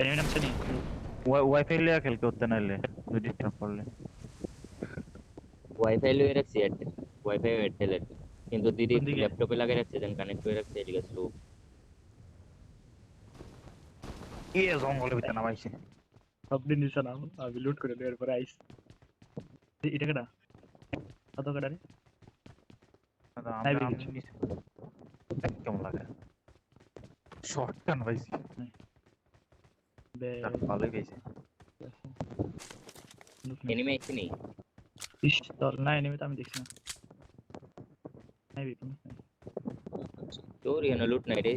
Enemy নামছে নি wifi লিয়া খেলতে হতে নাইলে তুই ডিস্টার্ব করলে ওয়াইফাই লয়ে রাখছি এয়ারটেল ওয়াইফাই এয়ারটেলের কিন্তু দিদি কোন দিকে ল্যাপটপে লাগিয়ে রাখছে দেন কানেক্ট করে রাখছে এদিকে স্লো জঙ্গলের ভিতরে নামাইছে সব দিন নিচে নাম আমি লুট করে দেওয়ার পরে আইস এটা কেডা কত কেডা রে নাই আমরা বেরিয়েছে কেমন লাগে শর্ট গান পাইছি বে ভালোই পেয়েছে এনিমি আইছে নি ইস তোর না এনিমি তো আমি দেখছি না নাই বেরিয়েছে তোর এখানে লুট নাই রে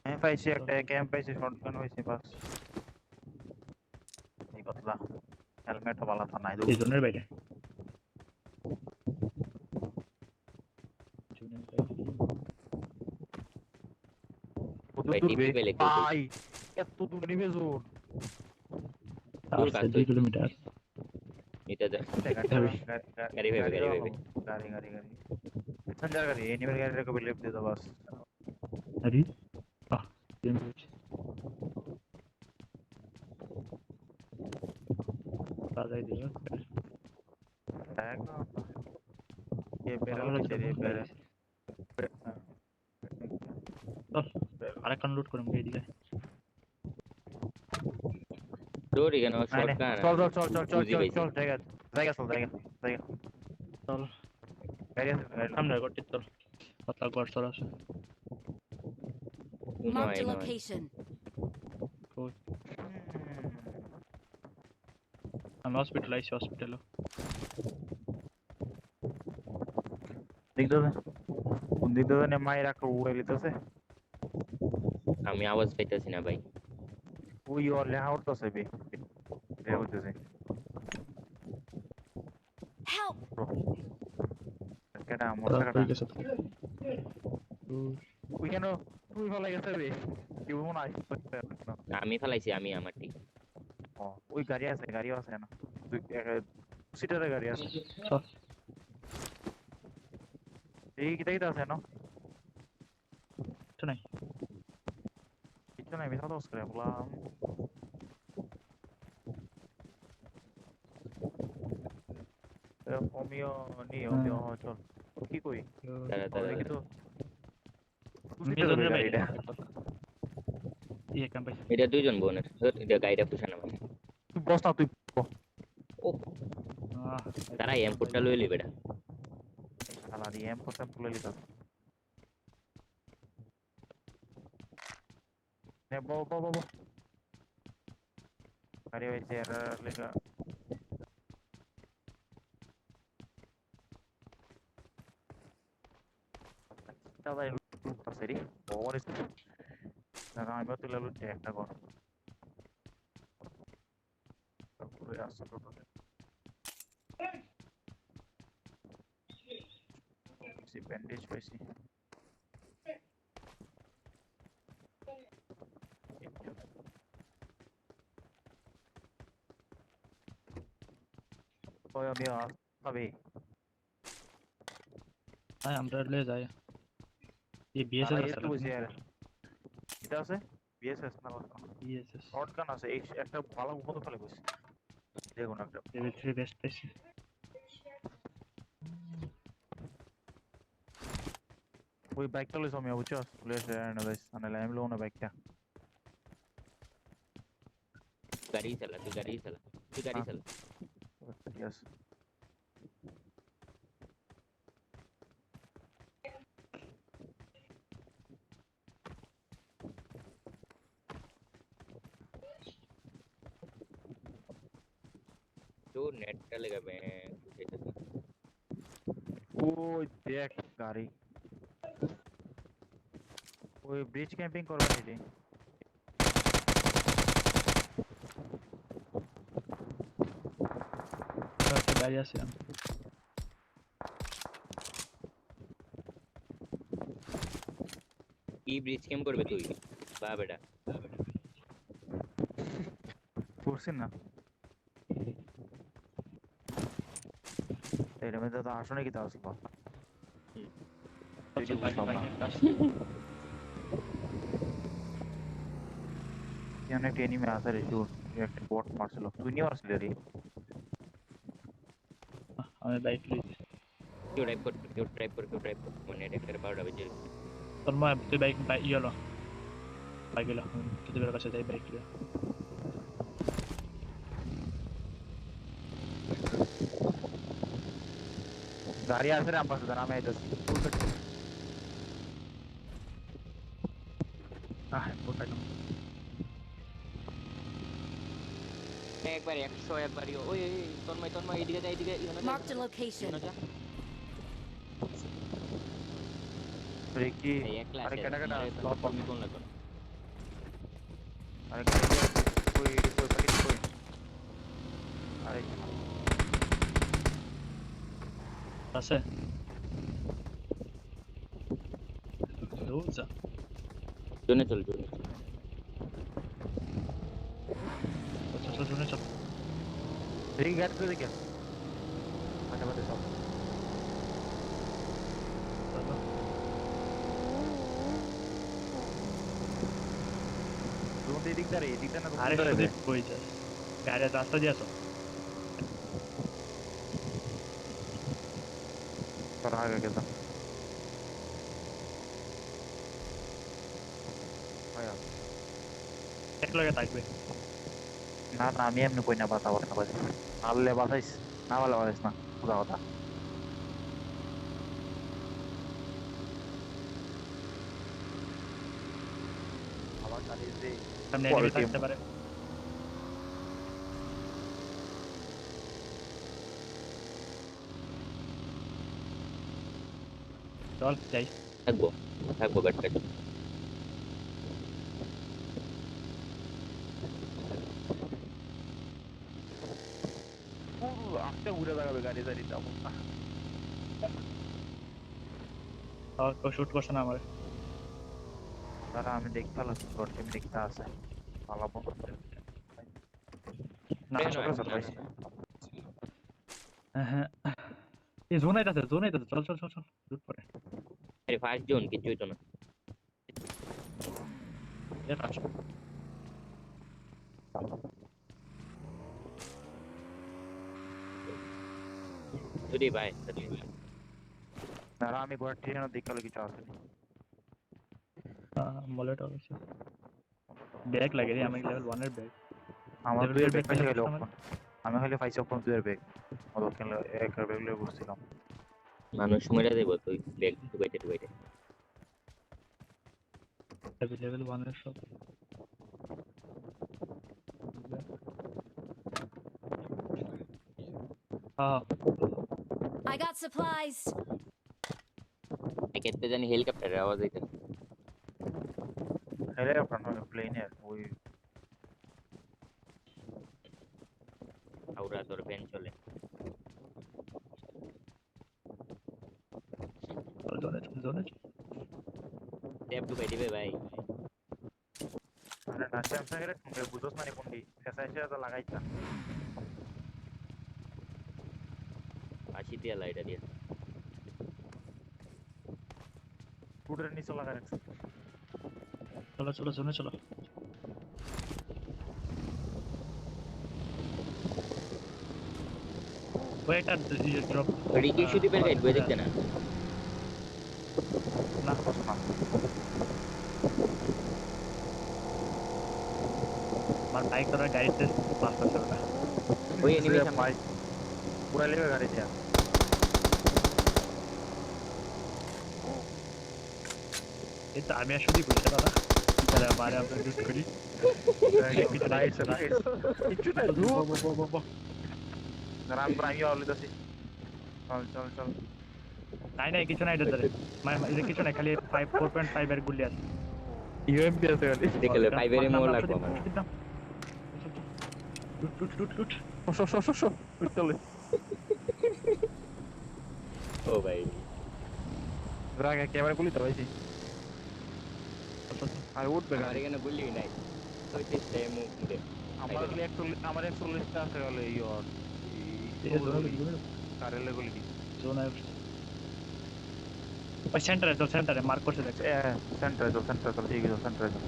আমি পাইছি একটা ক্যাম্প পাইছি শর্ট গান হয়েছে বাস এই কথা হেলমেট ভালো তো নাই এই জনের বাইরে কত দূর বে ভাই এত দূর নিবে জোর দূর আছে কাছে 2 কিলোমিটার এটা যা গাড়ি ভাইবে গাড়ি প্যাসেঞ্জার গাড়ি এনিমেল গাড়ি রেখে লিফট দিয়ে দাও বাস আরে আহ গেম হচ্ছে বাজাই দিও একদম ये बेरल के रे बेरल চল আরেকটা লুট করুন এইদিকে তোর এখানে শর্টকাট চল জায়গা চল জায়গা চল গাড়ি আছে সামনে করতে চল পাতলা ঘর চল আসে Marked a location. আমি হসপিটাল আইছি হসপিটালে देख दो কোন দিক দিয়ে নে মাইরা কো উড়ে লিতেছে আমি আওয়াজ পাইতাছি না ভাই ওই ওর লেহা উঠতেছে বে লেহা উঠতেছে Help! কেডা মোর হয়ে কাটা গেছে ওই কেন তুই ভালো গেছে বে কি মনে হয় আমি ফেলাইছি আমি আমার ঠিক ও ওই গাড়ি আছে গাড়িও আছে না দুই সিটারের গাড়ি আছে চল এই কিটা আছে না তো নাই কিছু নাই মিথ্যা দোষ করে বললাম ওমিও নিও চল কি কই তারা কিন্তু মিজনের বাইরে ইয়ে ক্যাম্প এটা দুইজন বোনের এটা গাড়িটা পুষানো মানে তুই বস না তুই ও তারা এমপুটটা লই লিবে এটা শালা দি এম করতে পুলে লিতা নে বো গাড়ি হইছে এর লেগা তাই পাশেরি ওভার ইস না আমি তো লুটে একটা ঘর পুরো আসছে তো সি ব্যান্ডেজ পাইছি ওই আমি আসবে আয় আমরা ले जाए ये बीएसएस আছে তো বুঝি আর এটা আছে বিএসএস না बीएसएस শর্টগান আছে এই একটা ভালো উপরে ফেলে বসে দেখুন একটা এর 3 বেস্ট পাইছি ওই বাইকটা লইছ আমি বুঝছো প্লেস না গাইস আনালে আমি লোনা বাইকটা গাড়ি চালা তুই গাড়ি চালা ইয়েস তো নেটটা লাগাবে ওই দেখ গাড়ি ওই ব্রিজ ক্যাম্পিং করবা নাকি একটা গাড়ি আছে কি ব্রিজ কেম করবে তুই বা বেটা করছেন না এটা মধ্যে তো আসনে কি তা আসবা এখানে একটা এনিমি আছে রে শুট একটা বট মারছিল তুই নিয়ে আসলি রে আমি বাইক লিছি কেউ ড্রাইভ কর মানে এটা বারোটা বেজে তোর মা তুই বাইক ইয়েলো বাইক এলো যদি বের কাছে যাই বাইক লিয়ে গাড়ি আছে রে আমার সাথে আমি আইতাছি কোথায় একবার 100 একবারই ওই তন্ময় এদিকে যা এদিকে Marked a location. রে কি এই এক ক্লাস আরে কেডা কেডা লব ফর্মি কোন লাগো আরে গাড়ি কই পাকিট কই আরে আছে রোজা জোনে চল চল জোনে চল রে গাড়ি কই দেখে আচ্ছা বাদে সব তুমি এদিকটা না আরে সুদীপ কই যাস গাড়ি রাস্তা দিয়ে আসো তোর আগে গেছে এক লগে থাকবে না না আমি এমনি কই না বাতাবো না বাজে আল্লে বাতাইস না বলে বাতাইস না পুরা কথা আমার গাড়ি যে সামনে এনিমি থাকতে পারে চল যাই থাকবো ব্যাটটা আস্তে ঘুরে লাগাবে গাড়ি দাঁড়িয়ে যাবো কেউ শুট করছে না আমার তারা আমি দেখতে পেলাম তোর টিম দেখতে আছে পালাবো না হ্যাঁ এই জোন আইতাছে চল শুট করে আরে ফার্স্ট জোন কিছু হইতো না এর পাশে যদি ভাই তারা আমি ঘর ট্রেন দেখালে কিছু আছে মলেট অবশ্য ব্যাগ লাগে রে আমি লেভেল 1 এর ব্যাগ আমার Level দুই two এর ব্যাগ bag গেল আমার? আমি হলে পাইছি অপন দুই ব্যাগ ওদের খেলে এক ব্যাগ লয়ে বসছিলাম মানুষ মেরে দেব তুই ব্যাগ ঢুকাইতে লেভেল 1 এর সব I got supplies. একেতে জানি হেলিকপ্টারের আওয়াজ হইতো হেলে আপনার প্লেনের ওই আউরা তোর ভ্যান চলে জোনে ট্যাপ ঢুকাই দিবে ভাই মানে না স্যামসাং এর বুঝছ মানে কোনটি এসআইসি তো লাগাইতা 80 দিয়া লাইটা দিয়া পুডের নিচে লাগাই রাখছে চলো জোনে চলো ওয়েট আর ড্রপ ওই কি শুধু বের গাইড বই দেখতে না না কষ্ট না আমার বাইক ধরা গাড়িতে পাস করতে হবে ওই এনিমি সামনে ভাই পুরা লেগে গাড়ি দিয়া এই তো আমি আসলে বলতে দাদা তাহলে আমারে আমরা ইউজ করি রাইট কিছু না রাম প্রাইম ইয়া দিছি চল নাই কিছু নাই ধরে মানে কিছু নাই খালি 4.5 এর গুলি আছে ইউএমপি আছে খালি দেখলে 5 এর মোর লাগবে আমার টুট চলে ও ভাই রাগে ক্যামেরা গুলি তো ভাইছি আর উঠবে আমার এখানে গুলি নাই ওই চেষ্টা মুখ দে আমার 140 টা আছে গেল ইয়র কারেলে গুলি জোন আই ওই সেন্টারে মার্ক করতে দেখ সেন্টারে চল ঠিক আছে সেন্টারে চল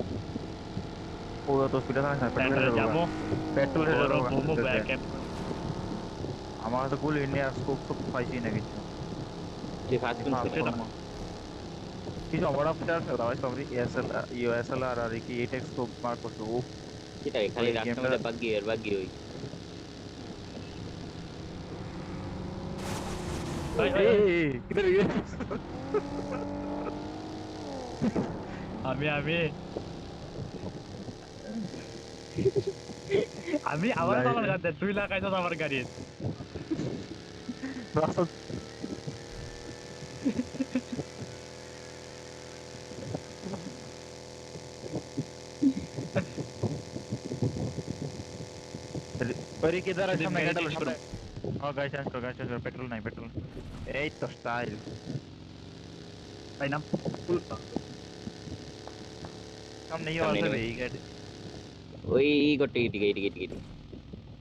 ও তো স্পিডে থাকে না পেট্রোল সেন্টারে যাবো পেট্রোল ওরও ঘুমো ব্যাক এপ আমার তো গুলি ইন্ডিয়া স্কোপ তো পাইছি না কিছু তুই ফার্স্ট কোন ছিল কিছু আমার আপনার দাওয়াই সবরি এসএল ইউএসএল আর কি এইটা স্কোপ মার্ক করতে ও সেটা খালি রাস্তার মধ্যে বাগি ওই কিধর গিয়ে আমি আমার চালান গাড়ি তুই লাগাইছ আমার গাড়ি রাস্তা परी किधर है सामने गाड़ी सामने हां गाइस पेट्रोल नहीं पेट्रोल এই তো স্টাইল ভাই নাম সামনে ইও আছে এই গাড়ি ওই গটি গটি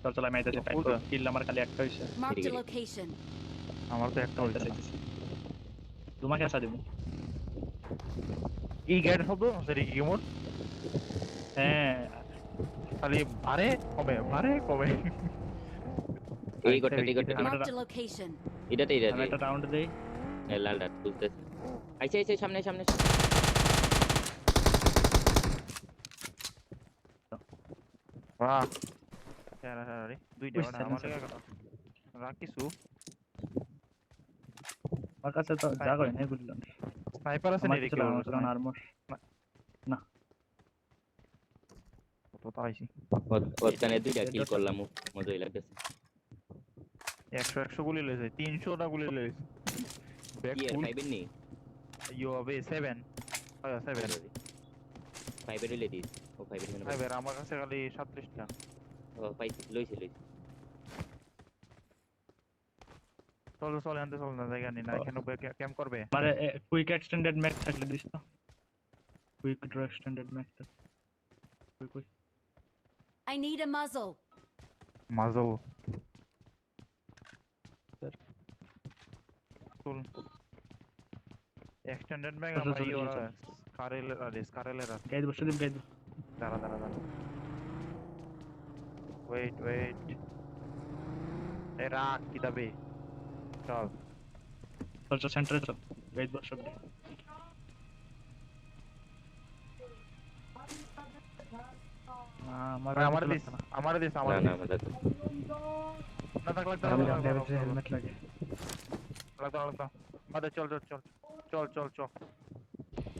চল চল আমি আইতাছি প্যাক কর কিল আমার খালি একটা হইছে Marked a location. আমার তো একটা হইছে তোমাকে আসা দেব এই গাড়ি শব্দ সরি কি মোড হ্যাঁ খালি ভারে কমে এই গটি Marked a location. এটাতে আমি একটা রাউন্ড দেই লাল ডাট বুঝতেছ আইছে সামনে বাহ আরে দুইটা না আমার রাখিসু আমার কাছে তো যা করে নাই বুঝলাম স্নাইপার আছে আমার নাকি কিছু না আর্মর তো পাইছি ওখানে দুইটা কিল করলাম মজাই লাগতেছে 100 গুলি লইছে 300 টা গুলি লইছে ব্যাক কি আর ফুল খাইবেন নি ইউ হবে 7 আয়া 7 ফাইবার রিলে দিস ও ফাইবার কেন ভাই আমার কাছে খালি 37 টা ও পাইছি লইছি চল আনতে চল না জায়গা নি না এখানে ক্যাম্প করবে মানে কুইক এক্সটেন্ডেড ম্যাক থাকলে দিস তো quick draw extended Mac quick I need a muzzle. মাজল চল এক্সটেন্ডেড ব্যাগ চল, আমরা চল, ইওরা চল। স্কারেলের গাইড বসে দিন গাইড দাঁড়া ওয়েট এরা কিতাবে চল চল সেন্টারে চল গাইড বসে দিন আমার দিস না আমাদের না থাক লাগতো হেলমেট লাগে মাদা চল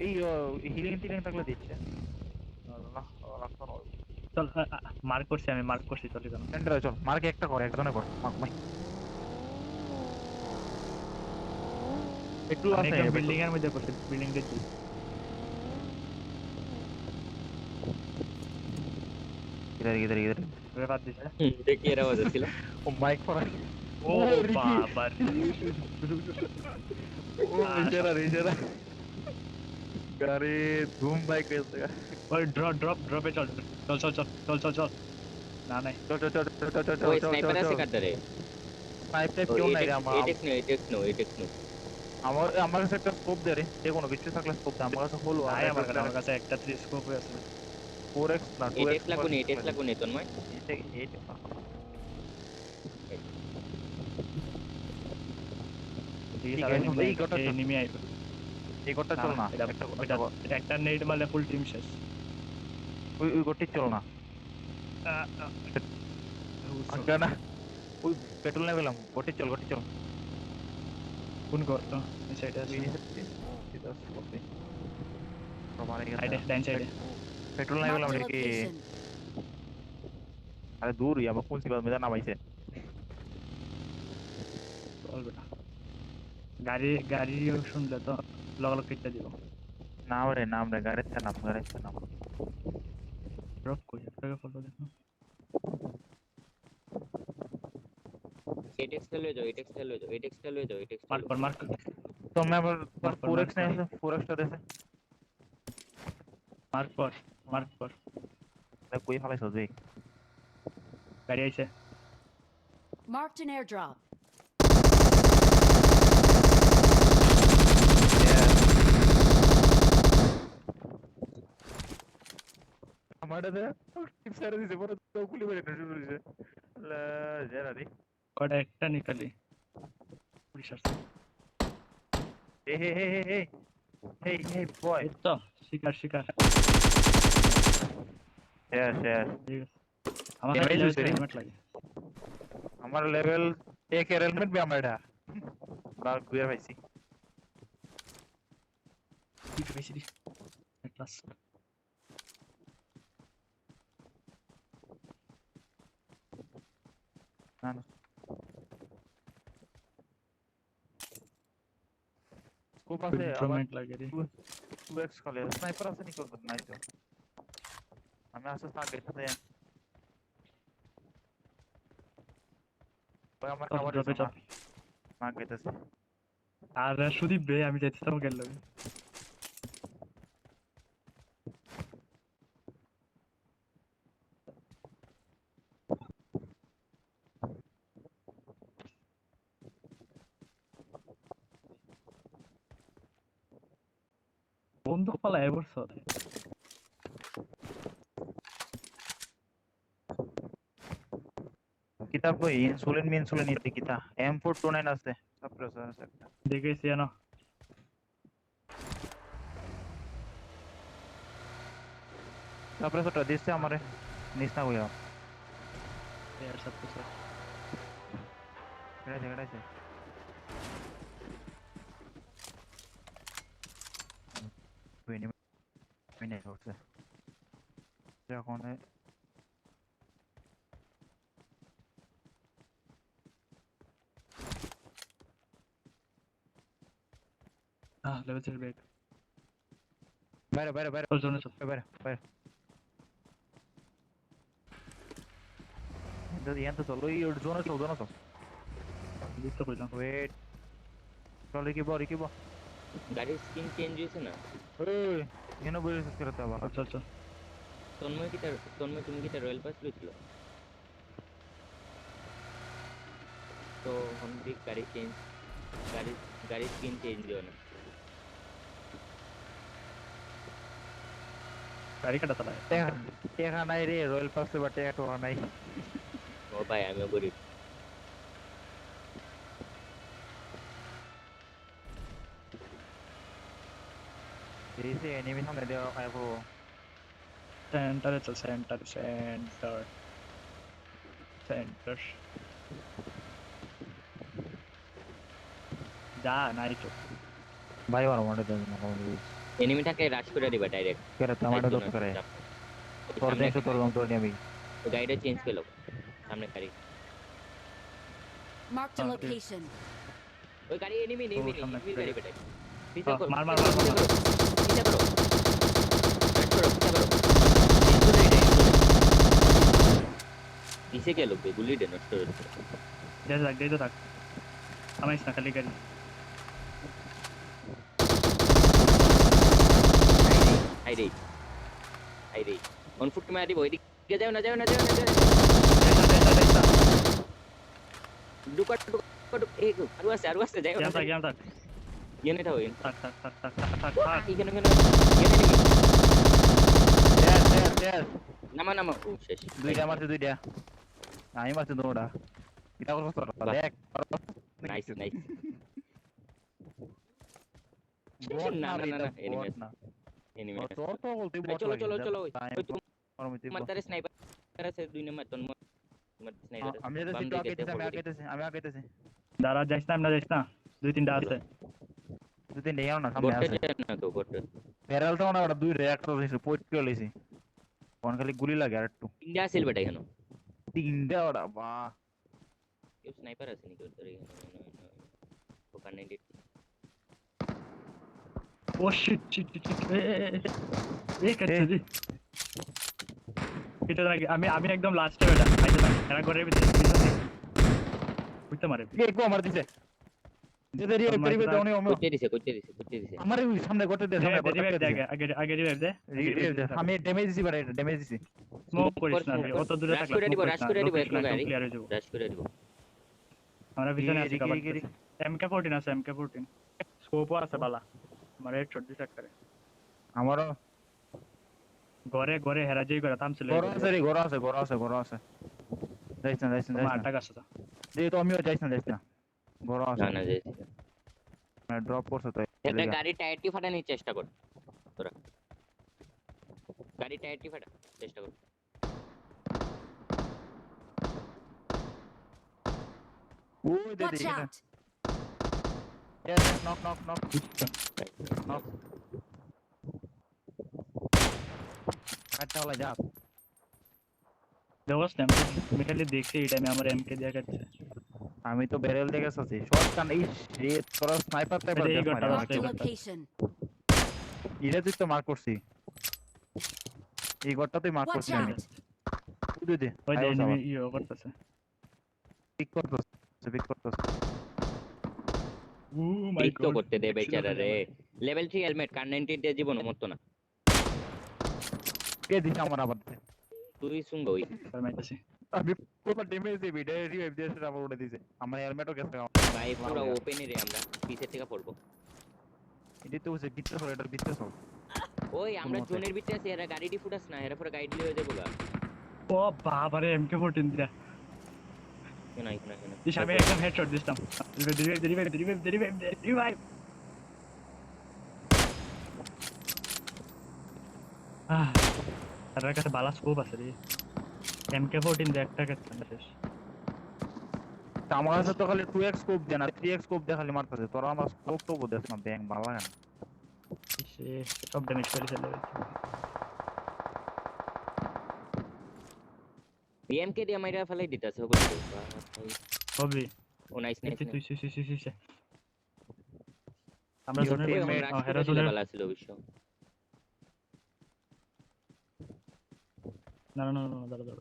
এই হিলিং থাকলে দিচ্ছে চল মার্ক করছি চল কেন সেন্টারে চল মার্কে একটা কর একজনে কর মার্ক ভাই একটু আছে বিল্ডিং এর মধ্যে করছি বিল্ডিং দেখি ইধর রে বাদ দিছে দেখি এর আওয়াজ ছিল ও মাইক ফর ও বাবা ও রিজারা গাড়ি ধুম বাইক এসে ওই ড্রপে চল না নাই চল ওই স্নাইপার আছে কাটরে পাইপ কেউ নাই রে এটেক্স নো আমার কাছে একটা স্কোপ দে রে যে কোনো কিছু থাকলে স্কোপ দে আমার কাছে হলো আমার কাছে একটা 3 স্কোপ আছে 4x না 2x এটেক্স লাগুনি তন্ময় এই কথা নিমি আইবে এই কথা চল না এটা একটা নেট মারলে ফুল টিম শেষ ওই গটি চল না আচ্ছা না ওই পেট্রোল নিয়ে গেলাম গটি চল কোন করতো এই সাইডে আছে ডাইন সাইডে পেট্রোল নিয়ে গেলাম Marked a নাকি location. আরে দূর ইয়া কোন সিবাদ মেদা নামাইছে চল বেটা গাড়ি শুনলে তো লগা লগ কেটে দিব নাম রে গাড়িতে নাম ড্রপ কই আপনাকে ফটো দেখো এটেক্স লয়ে যাও মার্ক তো मैं আমার 4x नहीं है 4x টা দেছে মার্ক কর मैं कोई हाले सोच देख গাড়ি আইছে Marked an airdrop. আমারে দে টিপ সাইড দিছে পরে তো গুলি মেরে শুরু করেছে লা যারা রে কটা একটা নিকালি পুলিশ আসছে হে হে হে হে হে হে বয় এই তো শিকার শিকার শেষ শেষ ঠিক আছে আমার Damage কাছে হয়েছে রে। হেলমেট লাগে আমার লেভেল 1 এর হেলমেট বি আমার এটা বাল গুয়া পাইছি ঠিক বেশি দি ক্লাস না না স্কোপ আছে আবার ইনস্ট্রুমেন্ট লাগে রে 2x খালি স্নাইপার আছে নি করব নাই তো আমি আসলে টার্গেট দেই ভাই আমার চল, খাবার drop এ দিছে চল। না গেতেছে আর সুদীপ বে আমি যাইতেছিলাম গেল বন্দুক পালা এবার সরে কিতাব বই ইনসুলিন মিনসুলিন ইতি কিতা M429 আছে সাপ্রেসর আছে একটা দেখেছি জানো সাপ্রেসরটা দিছে আমারে নিস না কইয়া এর সাথে স্যার কেড়াইছে বুইনি মিনে হচ্ছে যখন লেভেল 3 ব্রেক বাইরে চল জোনে চল বাইরে যদি এত চলো এই জোনে চল বুঝতে কইলাম ওয়েট চল কি বল গাড়ির স্কিন চেঞ্জ হয়েছে না ওই কেন বলিস করতে আবার চল চল তন্ময় তুমি কি রয়্যাল পাস লইছিল তো हमने গাড়ি স্কিন চেঞ্জ দিও না গাড়ি কাটা চালায় টেকা নাই রে রয়্যাল পাসে বা টেকা টোকা নাই ও ভাই আমি গরিব এই যে এনিমি সামনে দেওয়া খাইবো সেন্টারে চল সেন্টার যা নাই তো ভাই আর আমারে দেন না কোন এনিমিটাকে রাশ করে দিবা ডাইরেক্ট করে টমেটো দোক করে তোর দেশে তোর গম তোর নিবি গাড়িটা চেঞ্জ করলো সামনে গাড়ি Marked a Okay. location. ওই গাড়ি এনিমি সামনে গাড়ি বেটাই মার পিছা করো রাশ করো পিছে গেল গুলি দে নষ্ট হচ্ছে যাই তো থাক আমাইস না খালি গাড়ি আই রে অন ফুট মারি দিব এদিকে যাও না দুকাট এই আরো আছে যাও না গেম থাক ইয়েনে থাও ইন থাক এখানে yes নামা ও শেষ দুইটা আমি মারছি দুটা এটা করছ তোরা দেখ নাইস বট না, enemy বট আছে। না এনিমি তোর তো বলতে বট চলো ওই তুমি আমি মারতারে স্নাইপার আছে দুই নম্বর তন্ময় তোমার স্নাইপার আছে আমি আগাইতেছি দাঁড়া যাইস না 2-3টা আছে তুই নেই না সামনে বটে আছে না তো বটে প্যারাল তো না ওটা দুই রিঅ্যাক্টর দিছে পড়তে লইছি কোন খালি গুলি লাগে আর একটু ইন্ডিয়া আসিল বেটা এখানে তিনটা ওটা বাহ কেউ স্নাইপার আছে নাকি ওদের এখানে ওখানে ও শিট এ কাছে দি এটা লাগে আমি একদম লাস্টে বেটা আইতে থাক এরা ঘরের ভিতরে বুঝতে মারে কে গো মার দিছে যেতে রিভাইভ করিবে তো উনি করতে দিছে আমার ওই সামনে গোটে দে সামনে গোটে রিভাইভ দে আগে রিভাইভ দে আমি ড্যামেজ দিছি বারে ড্যামেজ দিছি স্মোক করিস না রে, অত দূরে রাশ থাকলে করে দিব রাশ করে দিব এক গাড়ি ক্লিয়ার হয়ে যাবো রাশ করে দিব আমরা পিছনে আছি কভার গিরি MK14 আছে MK14 স্কোপও আছে বালা আমার হেডশট দিতে করে আমারও ঘরে হেরা যেই করে থামছিল ঘর আছে রে, ঘর আছে যাইছ তোমার না আটটা গাছ আছে এই তো আমিও যাইছ না ঘর আছে না না যে ড্রপ করছে তো একটা গাড়ির টায়ারটি ফাটানোর চেষ্টা কর তোরা গাড়ির টায়ারটি ফাটা চেষ্টা কর ওই দে Watch out! নক কাটটা হলা যা দেবস না মেটালি দেখছি এই টাইমে আমার এমকে দেয়া কাটছে আমি তো ব্যারেল দেখে আছি শর্ট কান এই রে তোরা স্নাইপার টাইপার এই দেখ ঘরটা মারা আছে। Marked a location. ইরা তুই তো মার্ক করছি এই ঘরটা তুই মার্ক Watch করছিস আমি out! তুই দে ওই যে এনিমি করতেছে পিক করতেছে ও মাই পিক তো গড করতে দে বেচারা রে লেভেল 3 হেলমেট কার 90 দিয়ে জীবন মরতো না কে দিছ আমার আবার তুই শুনবো ওই ফরমাইতেছি আমি পুরো ড্যামেজ দিবি ডে রিভাইভ দিয়ে সেটা আবার উড়ে দিছে আমার হেলমেটও গেছে ভাই পুরো ওপেন রে আমরা পিছের থেকে পড়বো এটি তো হচ্ছে বিট্টা সর এটার বিট্টা সর ওই আমরা মতে। জোনের ভিতরে আছি এরা গাড়িটি ফুটাস না এরা পরে গাড়ি লয়ে যাবো গা ও বাবা রে এমকে 14 দিয়া কেন দিস আমি একদম হেডশট দিতাম রিভাইভ তার কাছে বালা স্কোপ আছে রে এমকে 14 দিয়ে একটা কাছে শেষ আমার কাছে তো খালি 2x স্কোপ দেন আর 3x স্কোপ দিয়ে খালি মারতেছে তোরা আমার স্কোপ তো বুঝছ না ব্যাং ভালো লাগে না সে সব ড্যামেজ করে ফেলে বিএমকে দিয়ে মাইরা ফেলাই দিতাছে ওগুলো হবে ও নাইস নাইস তুই আমরা Your জোনের teammate- হেরা জোনের ভালো ছিল অবশ্য না দাঁড়া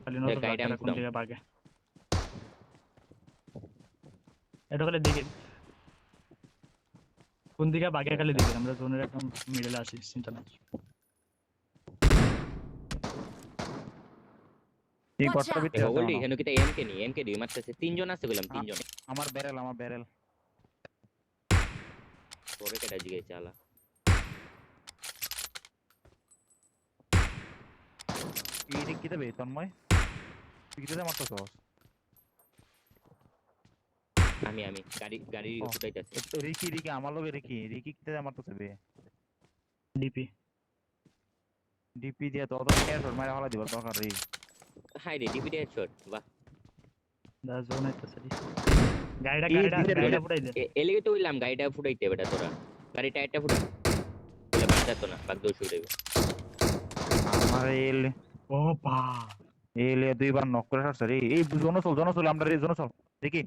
খালি নজর গাইড রাখ আমি কোন দিকে ভাগে এটা খালি দেখে কোন দিকে ভাগে খালি দেখি আমরা জোনের একদম মিডলে আছি চিন্তা নাই এই Watch ঘরটার out! ভিতরে দেখো আছে বললি আমার। হেন কি তাই এমকে দি মারতেছে তিনজন আছে বললাম তিনজন আমার ব্যারেল পরে কেটে জিগাইছে আলা এই দিক কি দেবে তন্ময় তুই কি দেবে মারতেছ আমি গাড়ি ও। ফুটাইতেছে রিকি আমার লগে রিকি কি দেবে মারতেছে বে ডিপি ডিপি দিয়ে তো অত হেডশট মারা হলা দিব দরকার রে হাই রে ডিপিটি হেডশট বাহ দা জোন আইতাছে এই দিকে গাড়িটা ফুটাই দে এলিগে তো হইলাম গাড়িটা ফুটাইতে বেটা তোরা গাড়ি টায়ারটা ফুটা বলে বাদ যাতো না বাদ দোষ উড়াইবো আমার ও বা এলে দুইবার নক করে ছাড়ছে রে এই জোন চল আমরা রে জোন চল দেখি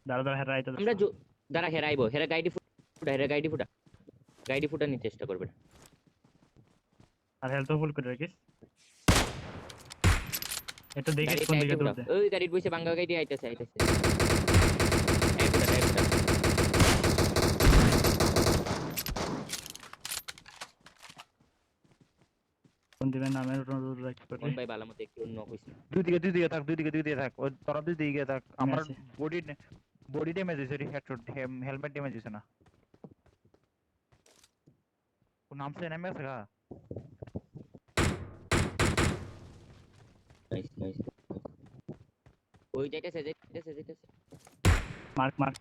দাঁড়া হেরা আইতাছে আমরা দাঁড়া হেরাইবো হেরা গাড়ি ফুটা গাড়ি ফুটানোর চেষ্টা করবে আর হেলথ ফুল করে রাখিস এটা দেখে গাড়ি কোন দিকে টায়ারটা দৌড়তে ফুটা ওই গাড়ির বসে বাঙ্গা গাড়ি আইতাছে টায়ার ফুটা কোন দিকে নামের রোড রাখতে পারবে কোন ভাই ভালো মতো একটু নক হইছে দুই দিকে থাক ওই তোরা দুই দিকে থাক আমার আছে। বডি ড্যামেজ হইছে রে হেডশট হেলমেট ড্যামেজ হইছে না কোন নাম সে নেমে আছে গা নাইস ওই যাইতেছে মার্ক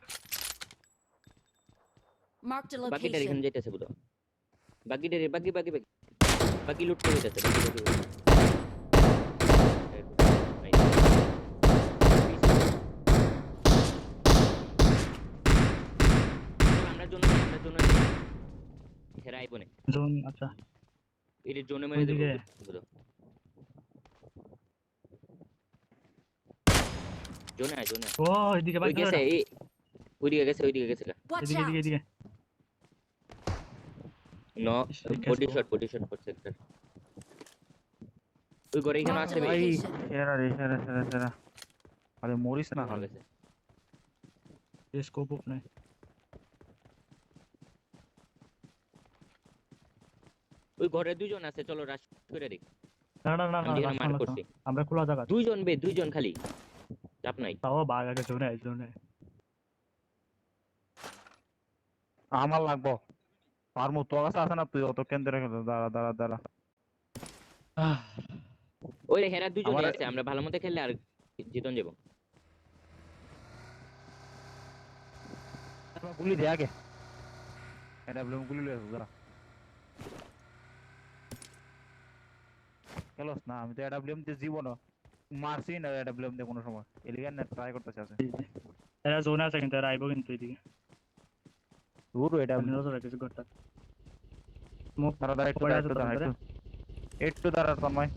Marked a বাকিটা এখানে location. যাইতেছে বুঝো বাকি লুট করে যাচ্ছে আমরা জন্য হেরাই বনে জোন আচ্ছা এর জন্য মেরে দেবো ওইদিকে? বুঝো জোনে ও এদিকে ওই ভাগ গেছে ওইদিকে গেছে Watch এদিকে out! এদিকে নো এদিকে বডি আসবো। শট করছে একটা ওই ঘরে এখানে আছে ভাই ভাই সেরা আরে মরিস না খালি গেছে ये स्कोप अप नहीं ওই ঘরে দুইজন আছে চলো রাশ করে দেই ना ना ना আমি যেখানে মার্ক ना করছি আমরা খোলা জায়গা দুইজন খালি চাপ নাই তাও বাগ আগে জোনে আমার লাগবো আর মো তোর কাছে আছে না তুই অত কেন্দ্রে দাঁড়া ওই হেরা দুজনে আমার- আছে, আমরা ভালো মতো খেললে আর জিতন যাবো। গুলি দে আগে, এটা ব্লুম গুলি লয়ে আসবো, দাঁড়া। খেলোস না, আমি তো এটা ব্লুম দিয়ে জীবন মারছি না, এটা ব্লুম দিয়ে কোনো সময় এলিগান না ট্রাই করতেছে আছে এরা জোন আছে কিন্তু এরা আইবো কিন্তু এদিকে দূর এটা আমি নজর রাখিস ঘরটা স্মোক দাঁড়া দাঁড়া একটু পড়ে দাঁড়া, আছে একটু তোর দাঁড়া, ভিতরে? একটু দাঁড়া তন্ময়।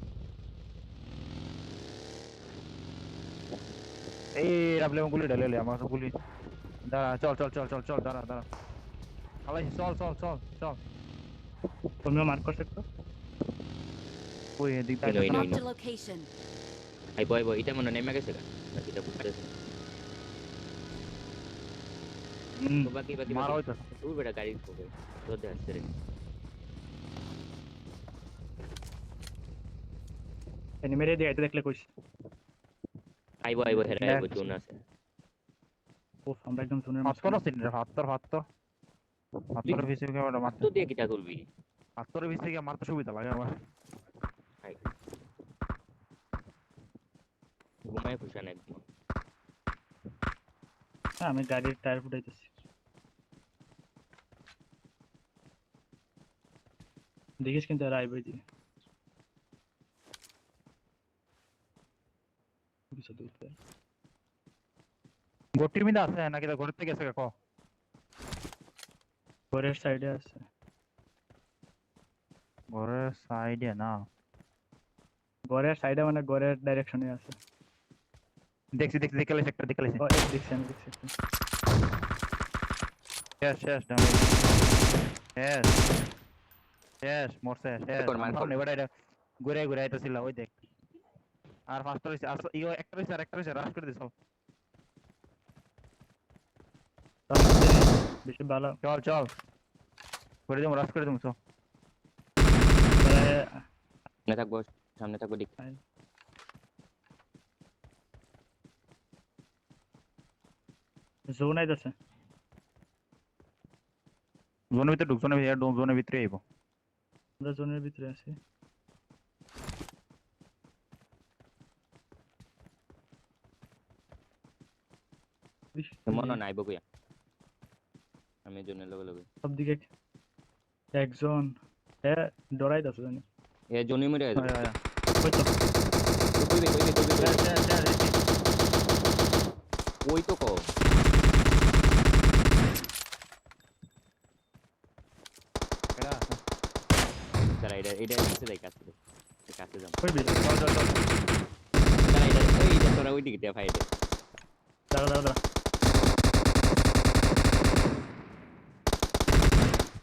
এই এটা ব্লুম গুলি ঢেলে লে আমার কাছে গুলি, দাঁড়া চল চল চল চল চল, দাঁড়া দাঁড়া খালাই, চল চল চল চল। তুমিও মার্ক করছো একটু ওই এদিক এই নই, নই। Marked a location. আইবো আইবো, এটা মনে হয় নেমে গেছে গা, নাকি এটা বুঝতেছে। হুম তো বাকি বাকি মারা বাকি হইতো তুই বেটা গাড়ি ঠোকে রোদে আসছে রে। এনিমেরে দিয়ে আইতে দেখলে কইস আইবো আইবো হেরা আইবো, Next. জোন আছে। ওফ আমরা একদম জোনের হাতর আছে রে, হাতর হাতর হাতর ভিসে ক্যামেরা তো মারতে, দিয়ে কিটা করবি? হাতর ভিসে গিয়ে মারতে সুবিধা লাগে আমার। ঘুমায় খুশান একদম। হ্যাঁ আমি গাড়ির টায়ার ফুটাইতেছি দেখিস কিন্তু এরা আইবো এদিকে কিছু দূর থেকে। গোটির মিদা আছে নাকি তো ঘরের থেকে গেছে ক ঘরের সাইডে আছে ঘরের সাইডে না, ঘরের সাইডে মানে ঘরের ডাইরেকশনে আছে দেখছি দেখছি দেখলে একটা দেখলে ও এই দেখছি আমি দেখছি শেষ শেষ ড্যামেজ শেষ শেষ মরছে শেষ মার কর। সামনে বেটা এটা ঘুরে ঘুরে আইতাছিল ওই দেখ, আর ফার্স্ট হইছে আর ইও একটা হইছে আর একটা হইছে, রাশ করে দিছ। বেশি ভালো চল চল করে দিমু, রাশ করে দিমু চল। সামনে থাকবো, সামনে থাকবো দিক। জোন আইতাছে জোনের ভিতরে ঢুক, জোনের ভিতরে আইবো। আমরা জোনের ভিতরে আছি মনে হয় না আইবো কইয়া, আমি জোনের লগে লগে। সব দিকে একজন হ্যাঁ ডরাইতাছে জানি এ জোনে মরে আইবো। আয়, আয়, আয়। ওই তো কইবে কইবে কইবে শেষ, শেষ, শেষ, দেখছি। ওই তো কো। এরা, দাঁড়া এটা কাছে যাই, কাছে যাই, কাছে যাম। কই বেশি চল চল চল দাঁড়া এটা ওই যে তোরা ওই দিকে দিয়ে ফাইটে। দাঁড়া দাঁড়া দাঁড়া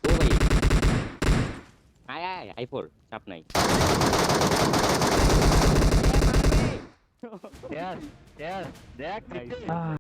ও ভাই আয় আয় i4 চাপ নাই। শেষ শেষ দেখ Nice. দেখছি। আহ